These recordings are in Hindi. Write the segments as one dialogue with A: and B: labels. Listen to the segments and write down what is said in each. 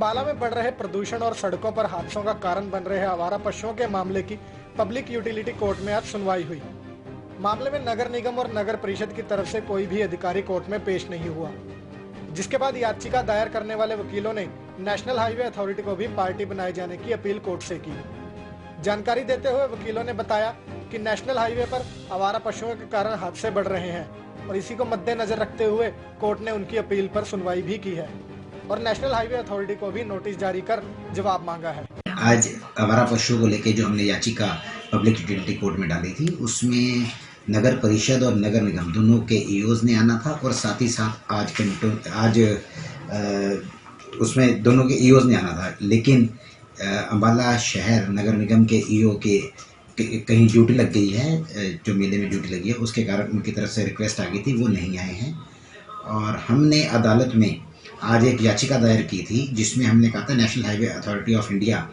A: अंबाला में बढ़ रहे प्रदूषण और सड़कों पर हादसों का कारण बन रहे आवारा पशुओं के मामले की पब्लिक यूटिलिटी कोर्ट में आज सुनवाई हुई। मामले में नगर निगम और नगर परिषद की तरफ से कोई भी अधिकारी कोर्ट में पेश नहीं हुआ, जिसके बाद याचिका दायर करने वाले वकीलों ने नेशनल हाईवे अथॉरिटी को भी पार्टी बनाए जाने की अपील कोर्ट से की। जानकारी देते हुए वकीलों ने बताया कि नेशनल हाईवे पर आवारा पशुओं के कारण हादसे बढ़ रहे हैं और इसी को मद्देनजर रखते हुए कोर्ट ने उनकी अपील पर सुनवाई भी की है और नेशनल हाईवे अथॉरिटी को भी नोटिस जारी कर जवाब मांगा है।
B: आज आवारा पशुओं को लेकर जो हमने याचिका पब्लिक यूटिलिटी कोर्ट में डाली थी, उसमें नगर परिषद और नगर निगम दोनों के ईओज ने आना था और साथ ही साथ आज उसमें दोनों के ईओज ने आना था, लेकिन अंबाला शहर नगर निगम के ईओ के कहीं ड्यूटी लग गई है, जो मेले में ड्यूटी लगी है, उसके कारण उनकी तरफ से रिक्वेस्ट आ गई थी, वो नहीं आए हैं। और हमने अदालत में आज एक याचिका दायर की थी, जिसमें हमने कहा था national highway authority of India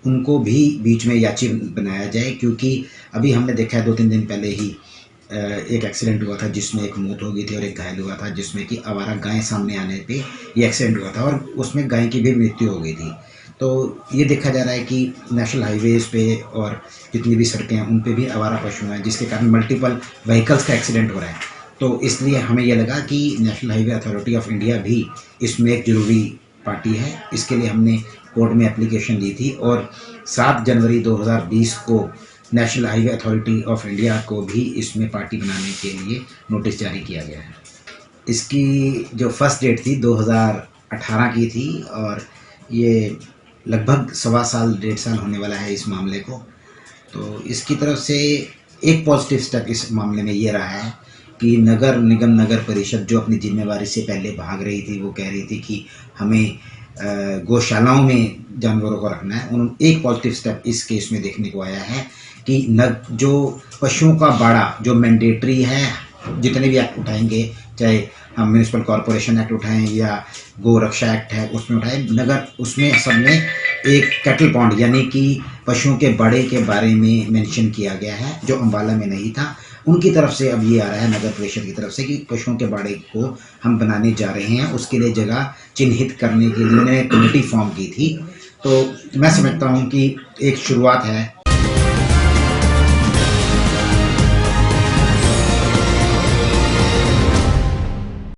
B: उनको भी बीच में याचिका बनाया जाए, क्योंकि अभी हमने देखा है 2-3 दिन पहले ही एक एक्सीडेंट हुआ था जिसमें एक मौत हो गई थी और एक घायल हुआ था, जिसमें कि आवारा गाय सामने आने पे ये एक्सीडेंट हुआ था और उसमें गाय की भी मृत्यु हो गई थी। तो ये देखा जा रहा है कि नेशनल हाईवेज़ पे और जितनी भी सड़कें हैं उन पे भी आवारा पशु हैं, जिसके कारण मल्टीपल व्हीकल्स का एक्सीडेंट हो रहा है। तो इसलिए हमें यह लगा कि national highway authority of India भी इसमें एक ज़रूरी पार्टी है। इसके लिए हमने कोर्ट में एप्लीकेशन दी थी और 7 जनवरी 2020 को national highway authority of India को भी इसमें पार्टी बनाने के लिए नोटिस जारी किया गया है। इसकी जो फर्स्ट डेट थी 2018 की थी और ये लगभग 1.25 साल होने वाला है इस मामले को। तो इसकी तरफ से एक पॉजिटिव स्टेप इस मामले में ये रहा है कि नगर निगम नगर परिषद जो अपनी जिम्मेवारी से पहले भाग रही थी, वो कह रही थी कि हमें गौशालाओं में जानवरों को रखना है, उन्होंने एक पॉजिटिव स्टेप इस केस में देखने को आया है कि जो पशुओं का बाड़ा जो मैंडेटरी है, जितने भी एक्ट उठाएंगे, चाहे हम म्यूनिसिपल कॉरपोरेशन एक्ट उठाएं या गौ रक्षा एक्ट है उसमें उठाएं, नगर उसमें सब में एक कैटल पॉन्ड यानी कि पशुओं के बाड़े के बारे में मेंशन किया गया है, जो अंबाला में नहीं था। उनकी तरफ से अब ये आ रहा है नगर परिषद की तरफ से कि पशुओं के बाड़े को हम बनाने जा रहे हैं, उसके लिए जगह चिन्हित करने के लिए उन्होंने कमेटी फॉर्म की थी। तो मैं समझता हूँ कि एक शुरुआत है